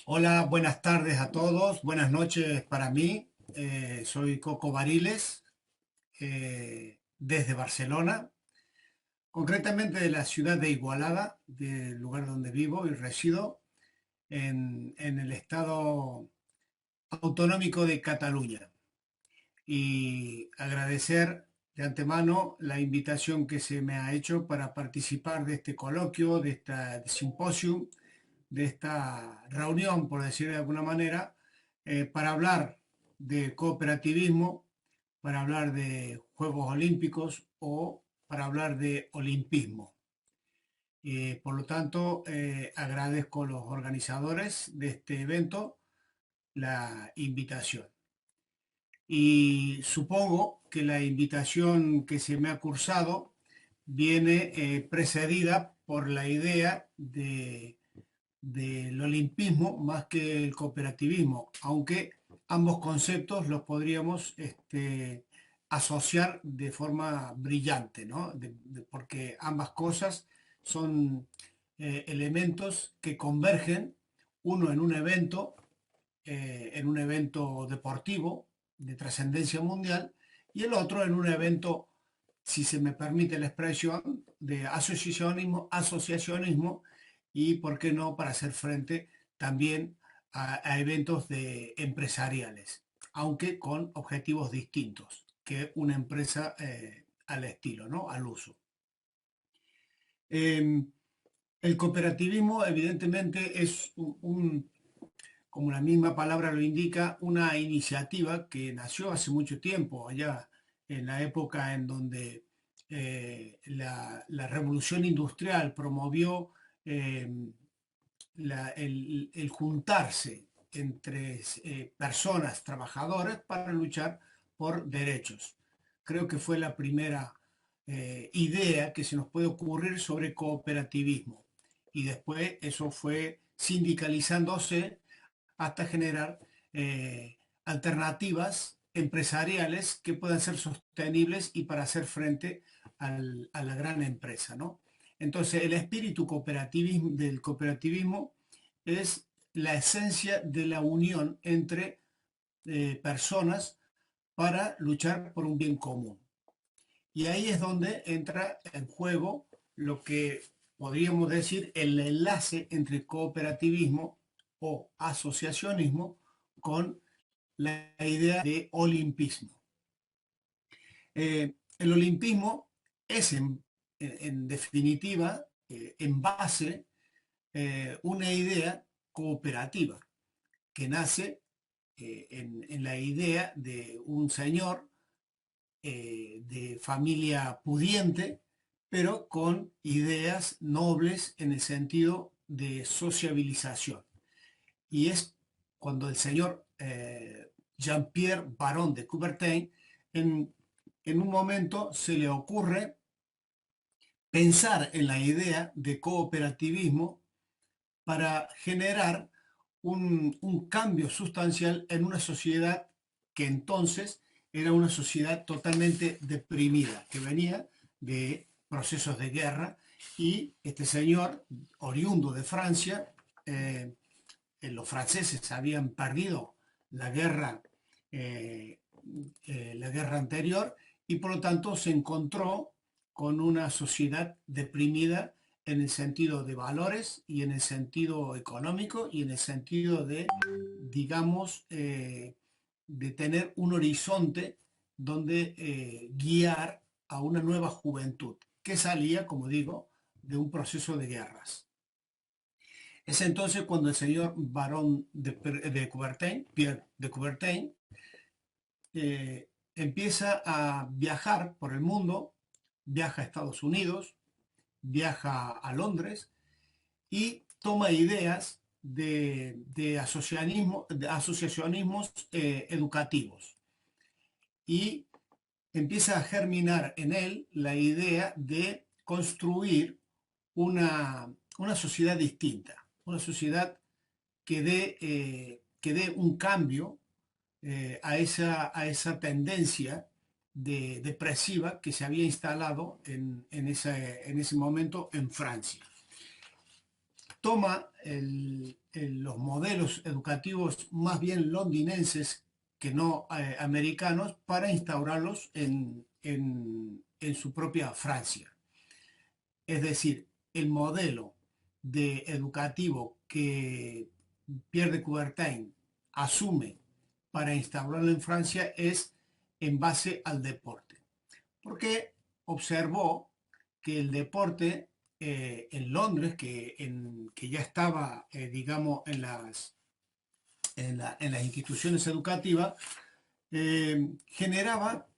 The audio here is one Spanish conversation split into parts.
Hola, buenas tardes a todos, buenas noches para mí. Soy Coco Bariles, desde Barcelona, concretamente de la ciudad de Igualada, del lugar donde vivo y resido, en el estado autonómico de Cataluña. Y agradecer de antemano la invitación que se me ha hecho para participar de este coloquio, de esta simposio, de esta reunión, por decir de alguna manera, para hablar de cooperativismo, para hablar de Juegos Olímpicos o para hablar de olimpismo. Por lo tanto, agradezco a los organizadores de este evento la invitación. Y supongo que la invitación que se me ha cursado viene precedida por la idea del olimpismo más que el cooperativismo, aunque ambos conceptos los podríamos asociar de forma brillante, ¿no? Porque ambas cosas son elementos que convergen, uno en un evento deportivo de trascendencia mundial, y el otro en un evento, si se me permite la expresión, de asociacionismo y, ¿por qué no?, para hacer frente también a eventos empresariales, aunque con objetivos distintos que una empresa al estilo, ¿no? Al uso. Eh, el cooperativismo evidentemente es como la misma palabra lo indica, una iniciativa que nació hace mucho tiempo, allá en la época en donde la revolución industrial promovió eh, el juntarse entre personas trabajadoras para luchar por derechos. Creo que fue la primera idea que se nos puede ocurrir sobre cooperativismo. Y después eso fue sindicalizándose hasta generar alternativas empresariales que puedan ser sostenibles y para hacer frente a la gran empresa, ¿no? Entonces, el espíritu del cooperativismo es la esencia de la unión entre personas para luchar por un bien común. Y ahí es donde entra en juego lo que podríamos decir el enlace entre cooperativismo o asociacionismo con la idea de olimpismo. El olimpismo es en definitiva, en base, una idea cooperativa que nace en la idea de un señor de familia pudiente, pero con ideas nobles en el sentido de sociabilización. Y es cuando el señor Jean-Pierre Baron de Coubertin, en, en un momento se le ocurre pensar en la idea de cooperativismo para generar un cambio sustancial en una sociedad que entonces era una sociedad totalmente deprimida, que venía de procesos de guerra, y este señor, oriundo de Francia, los franceses habían perdido la guerra, eh, la guerra anterior, y por lo tanto se encontró con una sociedad deprimida en el sentido de valores y en el sentido económico y en el sentido de, digamos, de tener un horizonte donde guiar a una nueva juventud que salía, como digo, de un proceso de guerras. Es entonces cuando el señor Barón de Coubertin, Pierre de Coubertin, empieza a viajar por el mundo, viaja a Estados Unidos, viaja a Londres y toma ideas de asociacionismos educativos, y empieza a germinar en él la idea de construir una sociedad distinta, una sociedad que dé un cambio a esa tendencia depresiva que se había instalado en ese momento en Francia. Toma los modelos educativos más bien londinenses que no americanos para instaurarlos en su propia Francia. Es decir, el modelo educativo que Pierre de Coubertin asume para instaurarlo en Francia es en base al deporte. Porque observó que el deporte en Londres, que ya estaba, digamos, en las instituciones educativas, generaba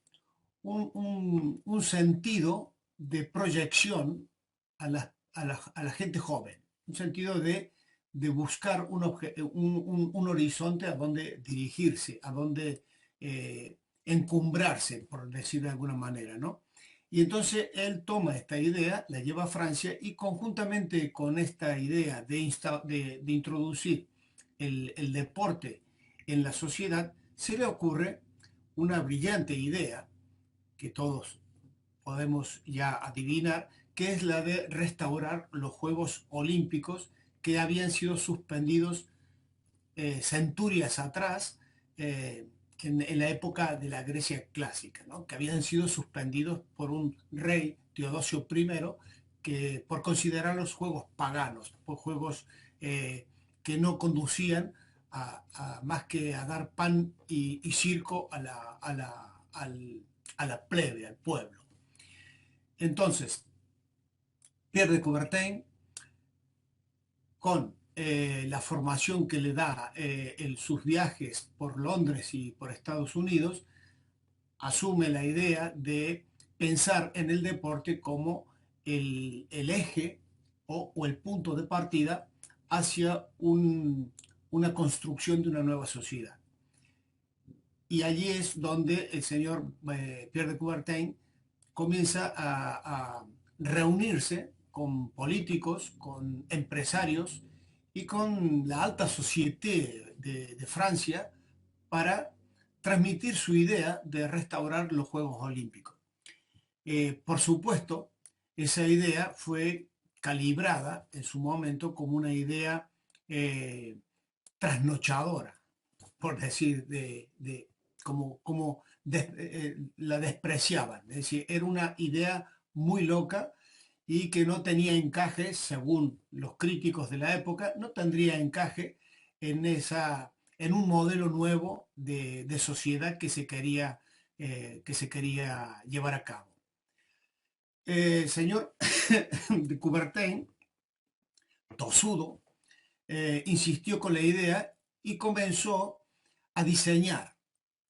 un sentido de proyección a la gente joven, un sentido de buscar un horizonte a donde dirigirse, a donde encumbrarse, por decir de alguna manera, ¿no? Y entonces él toma esta idea, la lleva a Francia y conjuntamente con esta idea de introducir el deporte en la sociedad, se le ocurre una brillante idea que todos podemos ya adivinar, que es la de restaurar los Juegos Olímpicos que habían sido suspendidos centurias atrás, en la época de la Grecia clásica, ¿no? Que habían sido suspendidos por un rey, Teodosio I, que por considerar los juegos paganos, por juegos que no conducían más que a dar pan y circo a la plebe, al pueblo. Entonces, Pierre de Coubertin, con la formación que le da sus viajes por Londres y por Estados Unidos, asume la idea de pensar en el deporte como el eje o el punto de partida hacia una construcción de una nueva sociedad. Y allí es donde el señor Pierre de Coubertin comienza a reunirse con políticos, con empresarios y con la alta société de Francia para transmitir su idea de restaurar los Juegos Olímpicos. Por supuesto, esa idea fue calibrada en su momento como una idea trasnochadora, por decir, como la despreciaban. Es decir, era una idea muy loca y que no tenía encaje, según los críticos de la época, no tendría encaje en un modelo nuevo de sociedad que se quería llevar a cabo. Señor de Coubertin, tosudo, insistió con la idea y comenzó a diseñar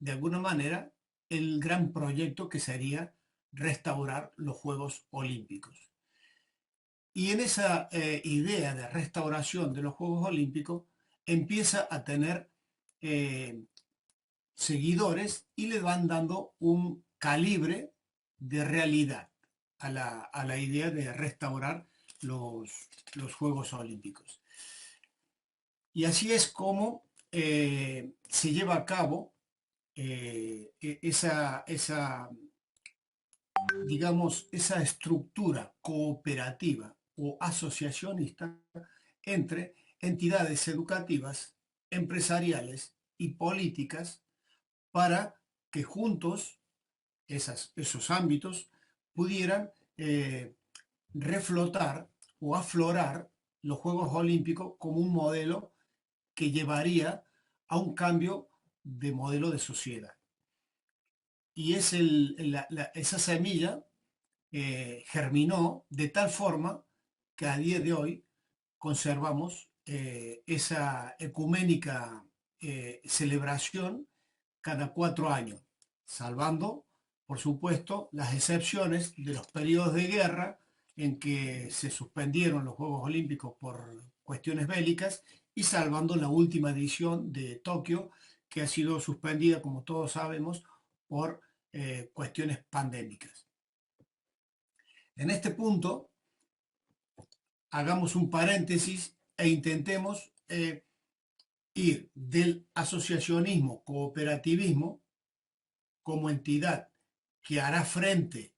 de alguna manera el gran proyecto que sería restaurar los Juegos Olímpicos. Y en esa idea de restauración de los Juegos Olímpicos empieza a tener eh, seguidores y le van dando un calibre de realidad a la idea de restaurar los Juegos Olímpicos. Y así es como se lleva a cabo digamos, esa estructura cooperativa o asociacionista entre entidades educativas, empresariales y políticas para que juntos esos ámbitos pudieran reflotar o aflorar los Juegos Olímpicos como un modelo que llevaría a un cambio de modelo de sociedad. Y esa semilla germinó de tal forma que a día de hoy conservamos esa ecuménica celebración cada 4 años, salvando, por supuesto, las excepciones de los periodos de guerra en que se suspendieron los Juegos Olímpicos por cuestiones bélicas y salvando la última edición de Tokio, que ha sido suspendida, como todos sabemos, por cuestiones pandémicas. En este punto, hagamos un paréntesis e intentemos ir del asociacionismo, cooperativismo, como entidad que hará frente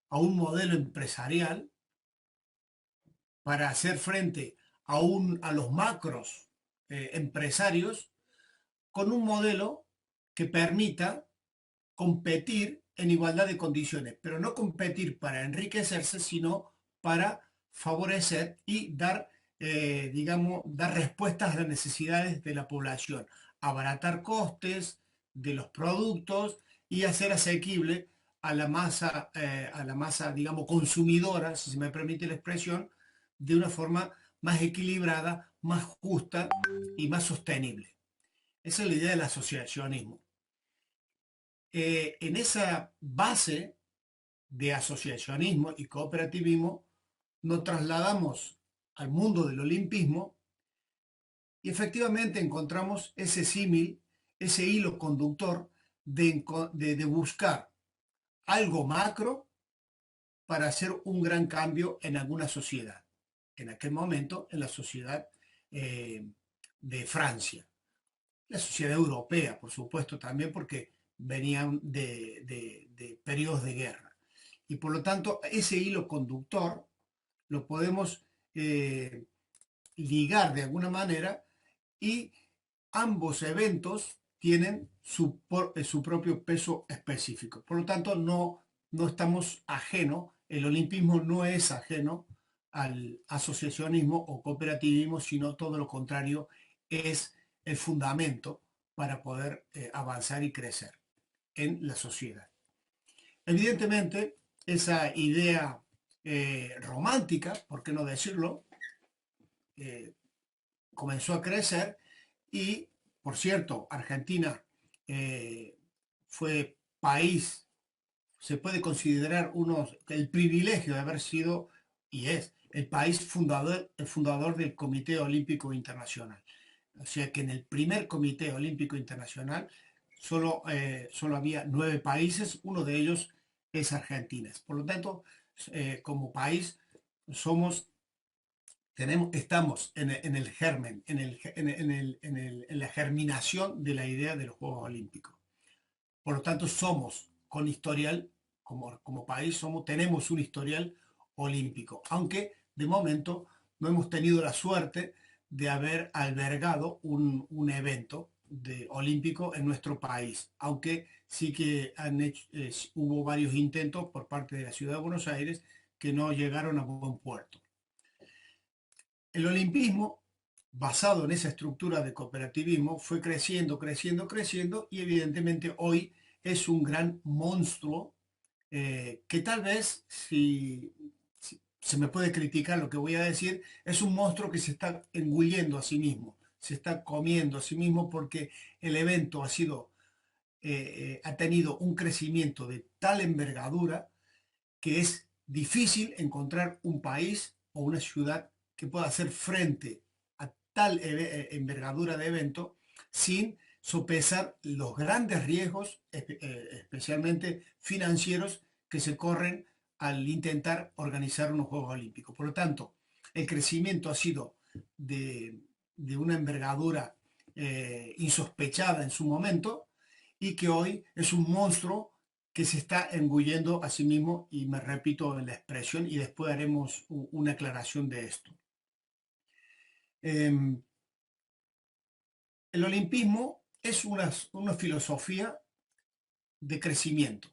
a un modelo empresarial para hacer frente a los macros empresarios con un modelo que permita competir en igualdad de condiciones, pero no competir para enriquecerse, sino para favorecer y dar, digamos, dar respuestas a las necesidades de la población, abaratar costes de los productos y hacer asequible a la masa, digamos, consumidora, si se me permite la expresión, de una forma más equilibrada, más justa y más sostenible. Esa es la idea del asociacionismo. En esa base de asociacionismo y cooperativismo nos trasladamos al mundo del olimpismo y efectivamente encontramos ese símil, ese hilo conductor de buscar algo macro para hacer un gran cambio en alguna sociedad. En aquel momento, en la sociedad eh, de Francia. La sociedad europea, por supuesto, también porque venían de periodos de guerra. Y por lo tanto, ese hilo conductor lo podemos eh, ligar de alguna manera y ambos eventos tienen su propio peso específico. Por lo tanto, no estamos ajenos, el olimpismo no es ajeno al asociacionismo o cooperativismo, sino todo lo contrario, es el fundamento para poder avanzar y crecer en la sociedad. Evidentemente, esa idea romántica, por qué no decirlo, eh, comenzó a crecer y, por cierto, Argentina fue país, se puede considerar el privilegio de haber sido y es el fundador del Comité Olímpico Internacional. O sea que en el primer Comité Olímpico Internacional solo había 9 países, uno de ellos es Argentina. Por lo tanto, como país somos estamos en el germen, en la germinación de la idea de los Juegos Olímpicos. Por lo tanto, somos con historial, como país, tenemos un historial olímpico, aunque de momento no hemos tenido la suerte de haber albergado un evento olímpico en nuestro país, aunque sí que hubo varios intentos por parte de la ciudad de Buenos Aires que no llegaron a buen puerto. El olimpismo, basado en esa estructura de cooperativismo, fue creciendo, creciendo, creciendo y evidentemente hoy es un gran monstruo que tal vez, si se me puede criticar lo que voy a decir, es un monstruo que se está engullendo a sí mismo, se está comiendo a sí mismo porque el evento ha tenido un crecimiento de tal envergadura que es difícil encontrar un país o una ciudad que pueda hacer frente a tal envergadura de evento sin sopesar los grandes riesgos, especialmente financieros, que se corren al intentar organizar unos Juegos Olímpicos. Por lo tanto, el crecimiento ha sido de una envergadura insospechada en su momento y que hoy es un monstruo que se está engullendo a sí mismo, y me repito en la expresión, y después haremos una aclaración de esto. El olimpismo es una filosofía de crecimiento,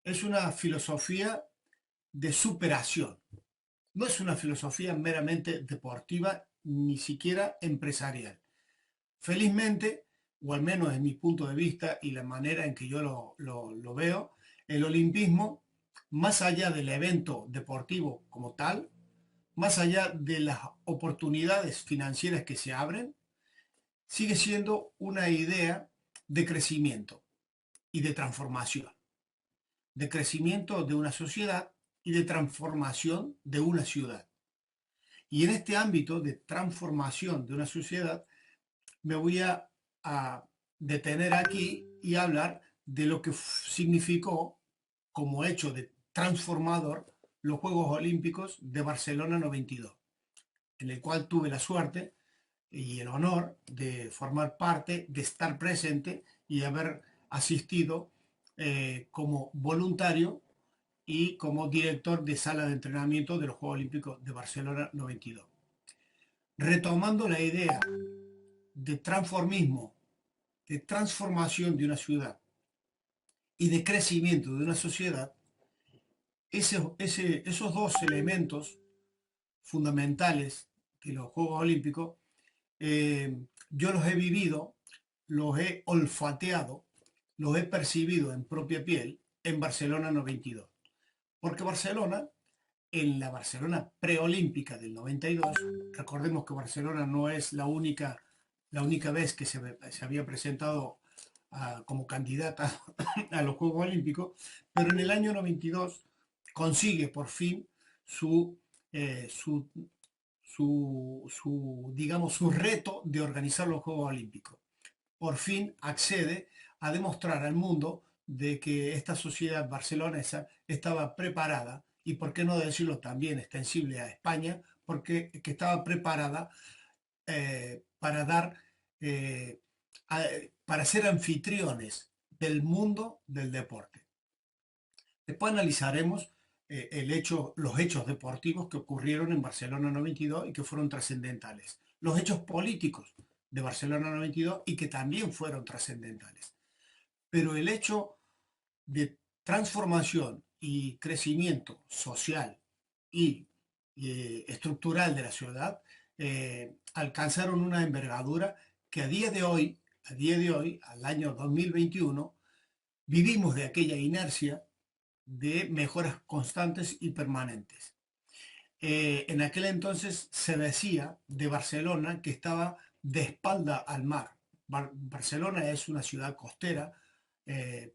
es una filosofía de superación, no es una filosofía meramente deportiva ni siquiera empresarial. Felizmente, o al menos en mi punto de vista y la manera en que yo lo veo, el olimpismo, más allá del evento deportivo como tal, más allá de las oportunidades financieras que se abren, sigue siendo una idea de crecimiento y de crecimiento de una sociedad y de transformación de una ciudad. Y en este ámbito de transformación de una sociedad, me voy a detener aquí y hablar de lo que significó como hecho de transformador los Juegos Olímpicos de Barcelona 92, en el cual tuve la suerte y el honor de formar parte, de estar presente y de haber asistido como voluntario y como director de sala de entrenamiento de los Juegos Olímpicos de Barcelona 92. Retomando la idea de transformismo, de transformación de una ciudad y de crecimiento de una sociedad, esos dos elementos fundamentales de los Juegos Olímpicos, yo los he vivido, los he olfateado, los he percibido en propia piel en Barcelona 92. Porque Barcelona, en la Barcelona preolímpica del 92, recordemos que Barcelona no es la única vez que se había presentado como candidata a los Juegos Olímpicos, pero en el año 92 consigue por fin su, eh, su, digamos, su reto de organizar los Juegos Olímpicos. Por fin accede a demostrar al mundo de que esta sociedad barcelonesa estaba preparada, y por qué no decirlo también extensible a España, porque que estaba preparada para dar, eh, para ser anfitriones del mundo del deporte. Después analizaremos los hechos deportivos que ocurrieron en Barcelona 92 y que fueron trascendentales. Los hechos políticos de Barcelona 92 y que también fueron trascendentales. Pero el hecho de transformación y crecimiento social y estructural de la ciudad alcanzaron una envergadura que a día de hoy, al año 2021, vivimos de aquella inercia de mejoras constantes y permanentes. En aquel entonces se decía de Barcelona que estaba de espalda al mar. Barcelona es una ciudad costera,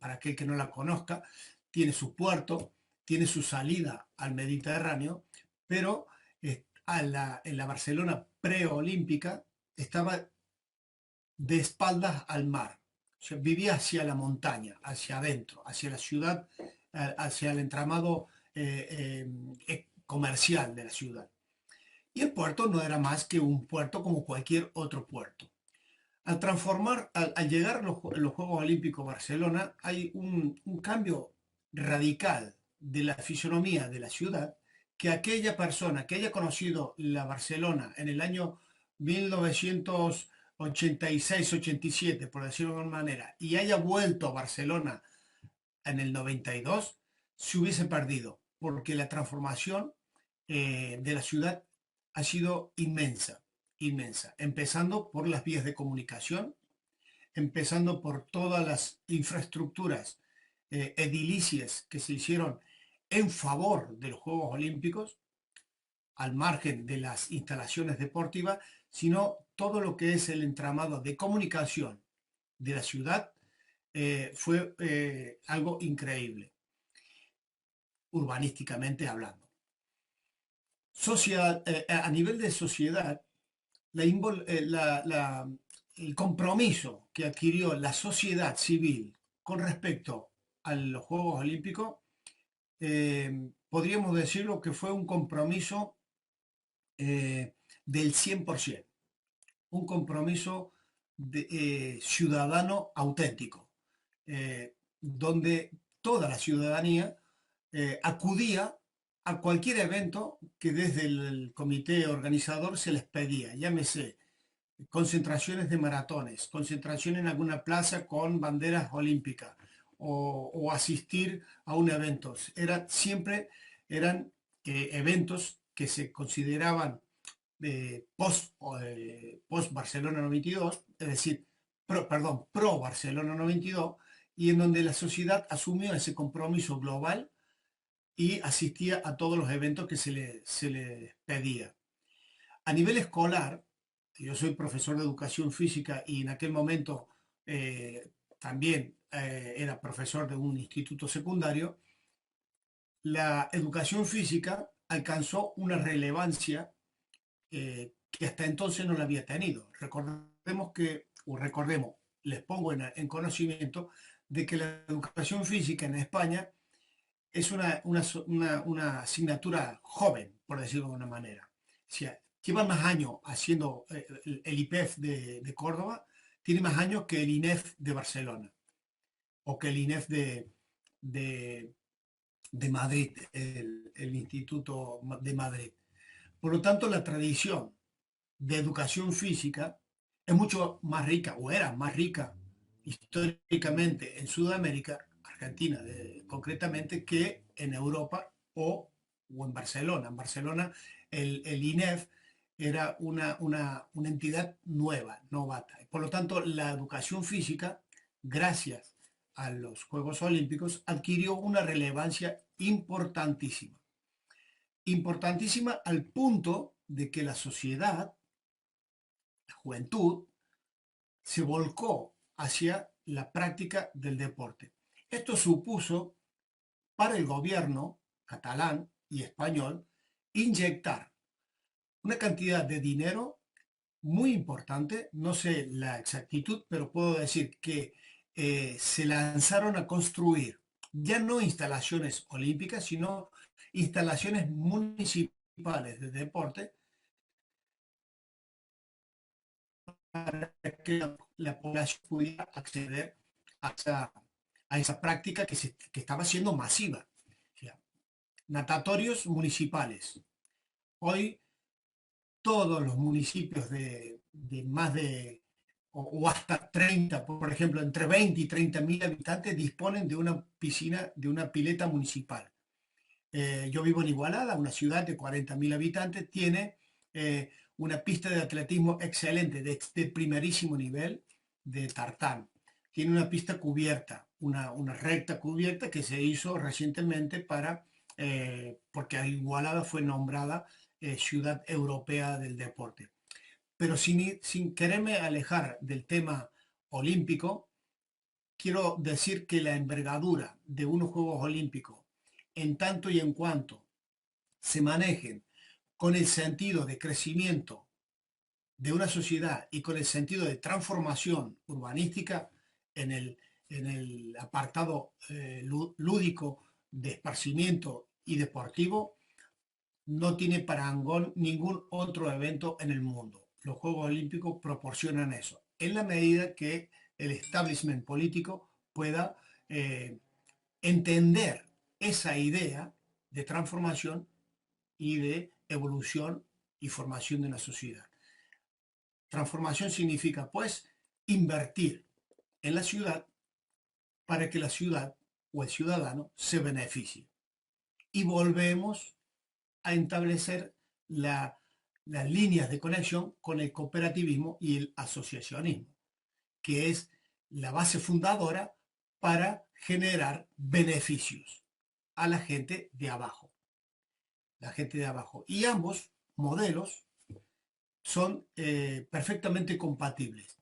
para aquel que no la conozca, tiene su puerto, tiene su salida al Mediterráneo, pero en la Barcelona preolímpica estaba de espaldas al mar. O sea, vivía hacia la montaña, hacia adentro, hacia la ciudad, hacia el entramado comercial de la ciudad. Y el puerto no era más que un puerto como cualquier otro puerto. Al llegar los Juegos Olímpicos Barcelona, hay un cambio radical de la fisonomía de la ciudad, que aquella persona que haya conocido la Barcelona en el año 1986-87, por decirlo de alguna manera, y haya vuelto a Barcelona en el 92, se hubiese perdido, porque la transformación de la ciudad ha sido inmensa, inmensa, empezando por las vías de comunicación, empezando por todas las infraestructuras edilicias que se hicieron en favor de los Juegos Olímpicos, al margen de las instalaciones deportivas, sino todo lo que es el entramado de comunicación de la ciudad fue algo increíble, urbanísticamente hablando. A nivel de sociedad, el compromiso que adquirió la sociedad civil con respecto a los Juegos Olímpicos, podríamos decirlo que fue un compromiso del 100%, un compromiso ciudadano auténtico, donde toda la ciudadanía acudía a cualquier evento que desde el comité organizador se les pedía, llámese concentraciones de maratones, concentración en alguna plaza con banderas olímpicas o asistir a un evento. Siempre eran eventos que se consideraban post Barcelona 92, es decir, pro Barcelona 92, y en donde la sociedad asumió ese compromiso global y asistía a todos los eventos que se le pedía. A nivel escolar, yo soy profesor de educación física y en aquel momento también era profesor de un instituto secundario. La educación física alcanzó una relevancia que hasta entonces no la había tenido. Recordemos, les pongo en conocimiento de que la educación física en España es una asignatura joven, por decirlo de una manera. O sea, lleva más años haciendo el IPEF de Córdoba, tiene más años que el INEF de Barcelona. o que el INEF de, de Madrid, el Instituto de Madrid. Por lo tanto, la tradición de educación física es mucho más rica, o era más rica históricamente en Sudamérica, Argentina concretamente, que en Europa o en Barcelona. En Barcelona el INEF era una entidad nueva, novata. Por lo tanto, la educación física, gracias a los Juegos Olímpicos, adquirió una relevancia importantísima. Importantísima al punto de que la sociedad, la juventud, se volcó hacia la práctica del deporte. Esto supuso para el gobierno catalán y español inyectar una cantidad de dinero muy importante, no sé la exactitud, pero puedo decir que se lanzaron a construir ya no instalaciones olímpicas, sino instalaciones municipales de deporte para que la población pudiera acceder a esa práctica que estaba siendo masiva. O sea, natatorios municipales. Hoy todos los municipios de más de, o hasta 30, por ejemplo, entre 20 y 30 mil habitantes disponen de una piscina, de una pileta municipal. Yo vivo en Igualada, una ciudad de 40.000 habitantes, tiene una pista de atletismo excelente, de primerísimo nivel, de tartán. Tiene una pista cubierta, una recta cubierta que se hizo recientemente porque Igualada fue nombrada ciudad europea del deporte. Pero sin quererme alejar del tema olímpico, quiero decir que la envergadura de unos Juegos Olímpicos, en tanto y en cuanto se manejen con el sentido de crecimiento de una sociedad y con el sentido de transformación urbanística en el apartado lúdico de esparcimiento y deportivo, no tiene parangón ningún otro evento en el mundo. Los Juegos Olímpicos proporcionan eso, en la medida que el establishment político pueda eh, entender esa idea de transformación y de evolución y formación de una sociedad. Transformación significa, pues, invertir en la ciudad para que la ciudad o el ciudadano se beneficie. Y volvemos a establecer las líneas de conexión con el cooperativismo y el asociacionismo, que es la base fundadora para generar beneficios a la gente de abajo. La gente de abajo. Y ambos modelos son perfectamente compatibles.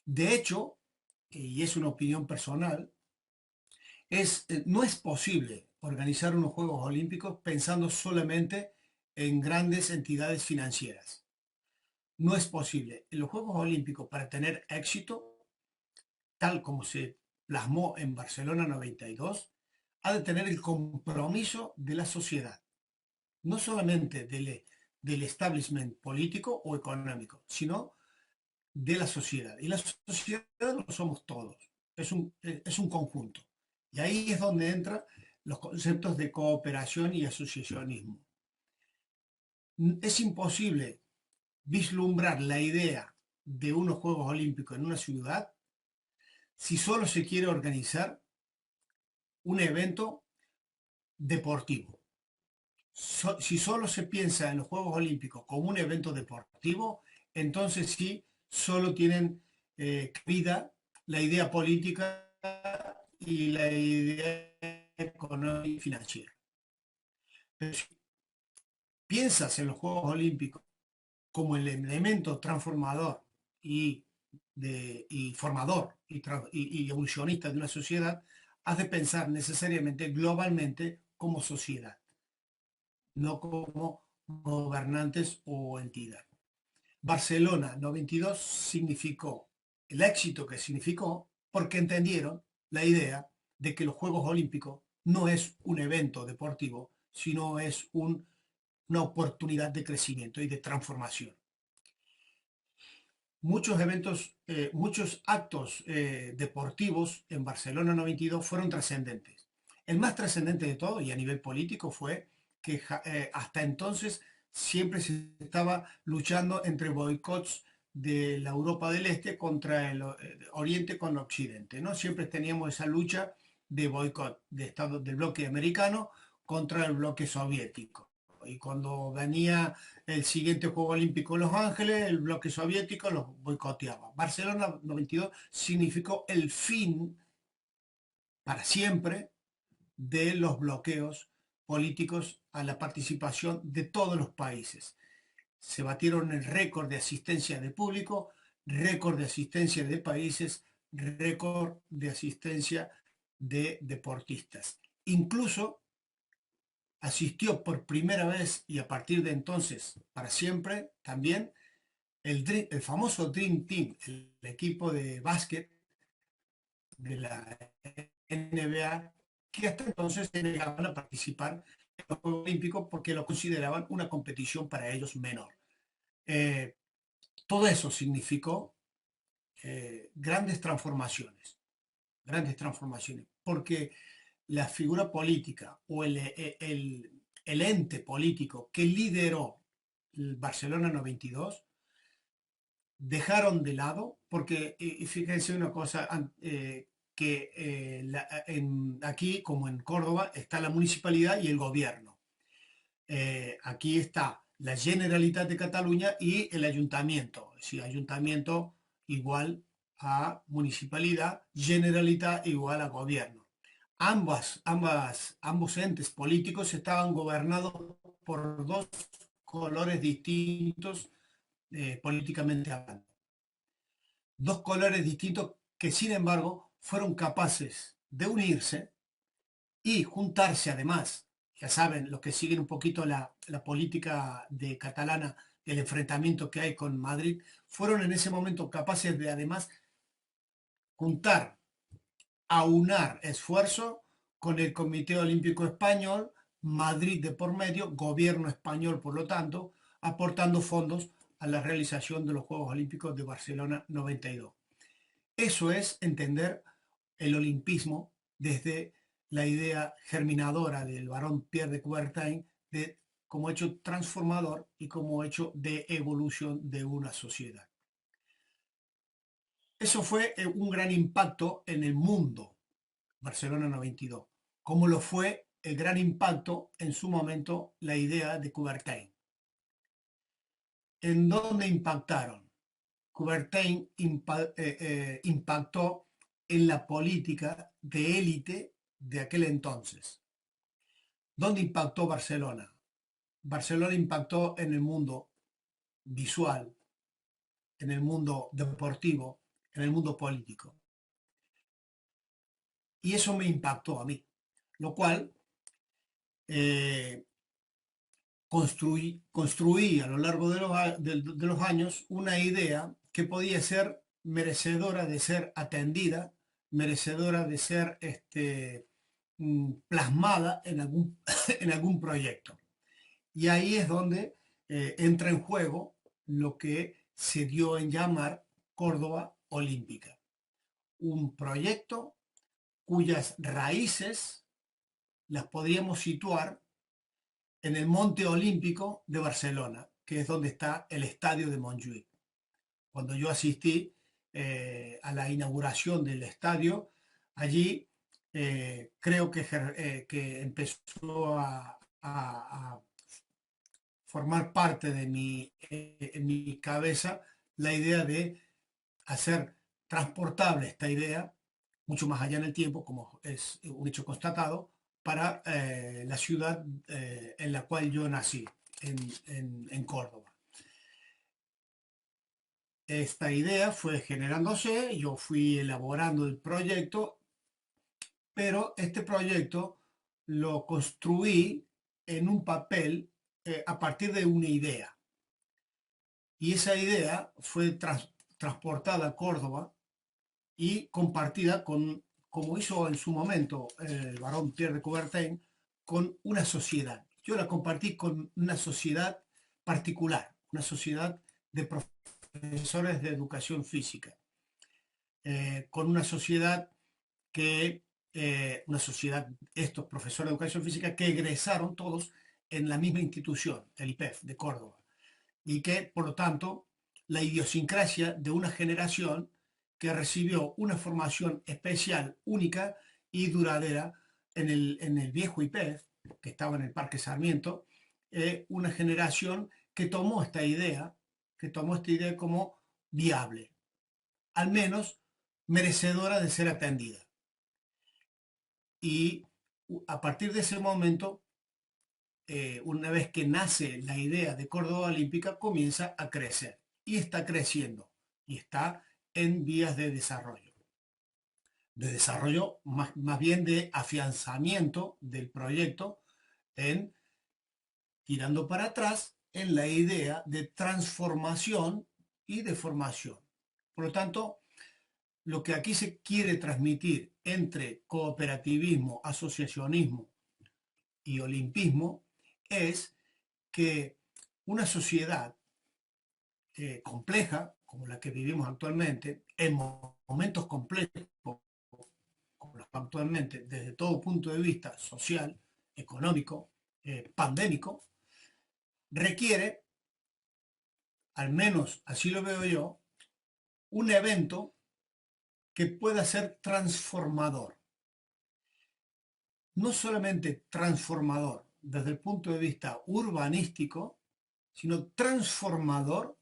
De hecho, y es una opinión personal, no es posible organizar unos Juegos Olímpicos pensando solamente en grandes entidades financieras. No es posible. En los Juegos Olímpicos, para tener éxito, tal como se plasmó en Barcelona 92, ha de tener el compromiso de la sociedad, no solamente del establishment político o económico, sino de la sociedad. Y la sociedad lo somos todos, es un conjunto. Y ahí es donde entran los conceptos de cooperación y asociacionismo. Es imposible vislumbrar la idea de unos Juegos Olímpicos en una ciudad si solo se quiere organizar un evento deportivo. Si solo se piensa en los Juegos Olímpicos como un evento deportivo, entonces sí, solo tienen cabida la idea política y la idea económica y financiera. Pero si piensas en los Juegos Olímpicos como el elemento transformador y, y formador y evolucionista de una sociedad, has de pensar necesariamente globalmente como sociedad, no como gobernantes o entidad. Barcelona 92 significó el éxito que significó porque entendieron la idea de que los Juegos Olímpicos no es un evento deportivo, sino es una oportunidad de crecimiento y de transformación. muchos eventos, muchos actos deportivos en Barcelona 92 fueron trascendentes. El más trascendente de todo, y a nivel político, fue que hasta entonces siempre se estaba luchando entre boicots de la Europa del Este contra el Oriente con Occidente, ¿no? Siempre teníamos esa lucha de boicot de Estados, del bloque americano contra el bloque soviético. Y cuando venía el siguiente Juego Olímpico en Los Ángeles, el bloque soviético los boicoteaba. Barcelona 92 significó el fin para siempre de los bloqueos políticos a la participación de todos los países. Se batieron el récord de asistencia de público, récord de asistencia de países, récord de asistencia de deportistas. Incluso asistió por primera vez y a partir de entonces para siempre también el famoso Dream Team, el equipo de básquet de la NBA, que hasta entonces se negaban a participar en los Juegos Olímpicos porque lo consideraban una competición para ellos menor. Eh, Todo eso significó grandes transformaciones, porque la figura política o el ente político que lideró el Barcelona 92 dejaron de lado, porque fíjense una cosa, que aquí, como en Córdoba, está la municipalidad y el gobierno. Aquí está la Generalitat de Cataluña y el ayuntamiento. Es decir, ayuntamiento igual a municipalidad, Generalitat igual a gobierno. Ambos entes políticos estaban gobernados por dos colores distintos políticamente hablando. Dos colores distintos que sin embargo fueron capaces de unirse y juntarse además. Ya saben, los que siguen un poquito la política de catalana, el enfrentamiento que hay con Madrid, fueron en ese momento capaces de además juntar, aunar esfuerzo con el Comité Olímpico Español, Madrid de por medio, gobierno español por lo tanto, aportando fondos a la realización de los Juegos Olímpicos de Barcelona 92. Eso es entender el olimpismo desde la idea germinadora del barón Pierre de Coubertin de, como hecho transformador y como hecho de evolución de una sociedad. Eso fue un gran impacto en el mundo, Barcelona 92, como lo fue el gran impacto en su momento la idea de Coubertin. ¿En dónde impactaron? Coubertin impactó en la política de élite de aquel entonces. ¿Dónde impactó Barcelona? Barcelona impactó en el mundo visual, en el mundo deportivo, en el mundo político. Y eso me impactó a mí, lo cual eh, construí a lo largo de los años una idea que podía ser merecedora de ser atendida, merecedora de ser plasmada en algún, en algún proyecto. Y ahí es donde entra en juego lo que se dio en llamar Córdoba Olímpica, un proyecto cuyas raíces las podríamos situar en el Monte Olímpico de Barcelona, que es donde está el estadio de Montjuïc. Cuando yo asistí a la inauguración del estadio, allí creo que empezó a formar parte de en mi cabeza la idea de hacer transportable esta idea mucho más allá en el tiempo, como es un hecho constatado, para la ciudad en la cual yo nací, en Córdoba. Esta idea fue generándose, yo fui elaborando el proyecto, pero este proyecto lo construí en un papel a partir de una idea. Y esa idea fue transportada a Córdoba y compartida con, como hizo en su momento el barón Pierre de Coubertin, con una sociedad. Yo la compartí con una sociedad particular, una sociedad de profesionales profesores de educación física, con una sociedad estos profesores de educación física que egresaron todos en la misma institución, el IPEF de Córdoba, y que, por lo tanto, la idiosincrasia de una generación que recibió una formación especial, única y duradera en el viejo IPEF, que estaba en el Parque Sarmiento, una generación que tomó esta idea como viable, al menos merecedora de ser atendida. Y a partir de ese momento, una vez que nace la idea de Córdoba Olímpica, comienza a crecer y está creciendo y está en vías de desarrollo más bien de afianzamiento del proyecto, en tirando para atrás en la idea de transformación y de formación. Por lo tanto, lo que aquí se quiere transmitir entre cooperativismo, asociacionismo y olimpismo es que una sociedad compleja, como la que vivimos actualmente, en momentos complejos como los actualmente, desde todo punto de vista social, económico, pandémico, requiere, al menos así lo veo yo, un evento que pueda ser transformador. No solamente transformador desde el punto de vista urbanístico, sino transformador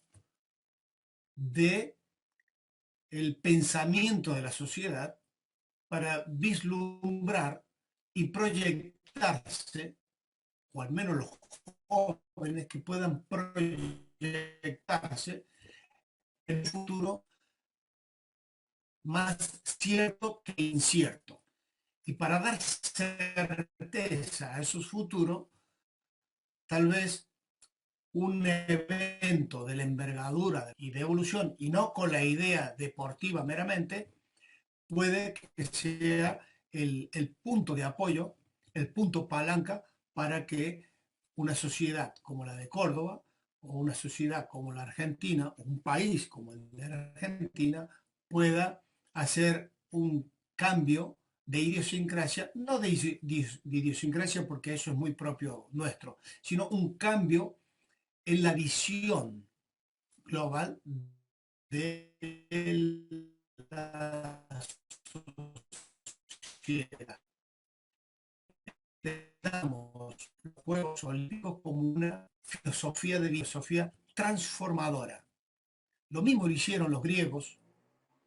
de el pensamiento de la sociedad para vislumbrar y proyectarse, o al menos los jóvenes que puedan proyectarse en el futuro más cierto que incierto. Y para dar certeza a esos futuros, tal vez un evento de la envergadura y de evolución, y no con la idea deportiva meramente, puede que sea el punto de apoyo, el punto palanca para que una sociedad como la de Córdoba, o una sociedad como la Argentina, o un país como el de la Argentina, pueda hacer un cambio de idiosincrasia, no de idiosincrasia porque eso es muy propio nuestro, sino un cambio en la visión global de la sociedad. Damos los Juegos Olímpicos como una filosofía transformadora. Lo mismo lo hicieron los griegos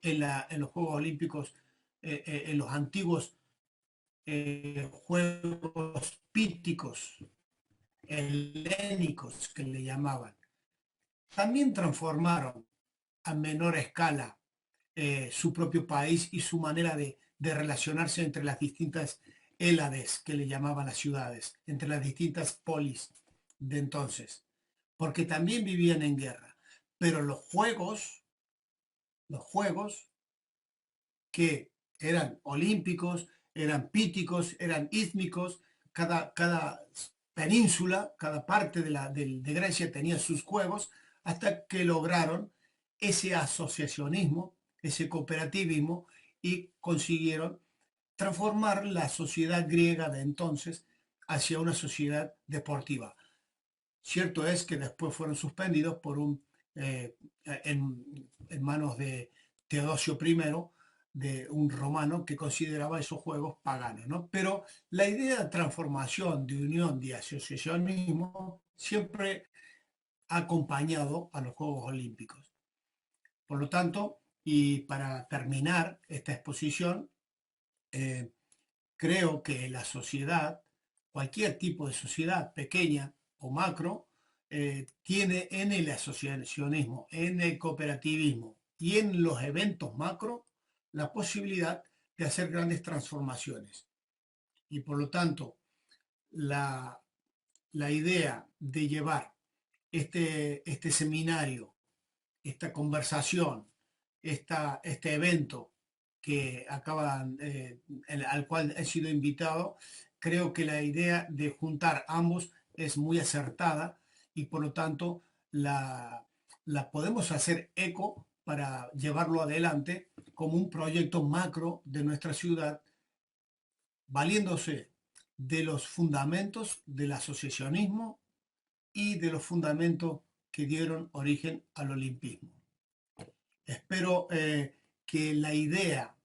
en los Juegos Olímpicos, en los antiguos Juegos Píticos, helénicos que le llamaban. También transformaron a menor escala su propio país y su manera de relacionarse entre las distintas Hélades, que le llamaban las ciudades, entre las distintas polis de entonces, porque también vivían en guerra. Pero los juegos que eran olímpicos, eran píticos, eran ístmicos, cada península, cada parte de Grecia tenía sus juegos, hasta que lograron ese asociacionismo, ese cooperativismo, y consiguieron transformar la sociedad griega de entonces hacia una sociedad deportiva. Cierto es que después fueron suspendidos en manos de Teodosio I, de un romano que consideraba esos juegos paganos, ¿no? Pero la idea de transformación, de unión, de asociacionismo, siempre ha acompañado a los Juegos Olímpicos. Por lo tanto, y para terminar esta exposición, eh, creo que la sociedad, cualquier tipo de sociedad, pequeña o macro, tiene en el asociacionismo, en el cooperativismo y en los eventos macro la posibilidad de hacer grandes transformaciones. Y por lo tanto, la, la idea de llevar este seminario, esta conversación, este evento que acaban, al cual he sido invitado, creo que la idea de juntar ambos es muy acertada y por lo tanto la, la podemos hacer eco para llevarlo adelante como un proyecto macro de nuestra ciudad, valiéndose de los fundamentos del asociacionismo y de los fundamentos que dieron origen al olimpismo. Espero que la idea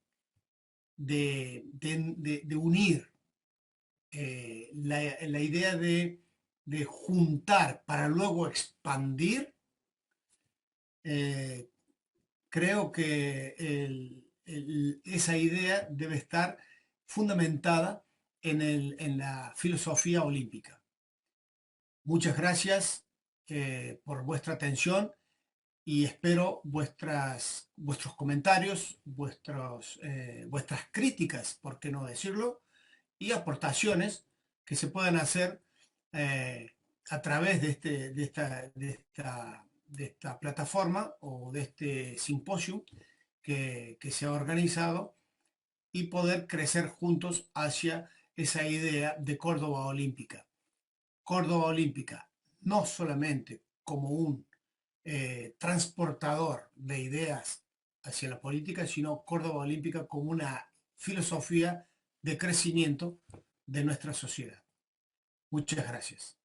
de unir, la idea de juntar para luego expandir, eh, creo que esa idea debe estar fundamentada en la filosofía olímpica. Muchas gracias por vuestra atención y espero vuestros comentarios, vuestras críticas, por qué no decirlo, y aportaciones que se puedan hacer eh, a través de esta plataforma o de este simposio que se ha organizado y poder crecer juntos hacia esa idea de Córdoba Olímpica. Córdoba Olímpica, no solamente como un transportador de ideas hacia la política, sino Córdoba Olímpica como una filosofía de crecimiento de nuestra sociedad. Muchas gracias.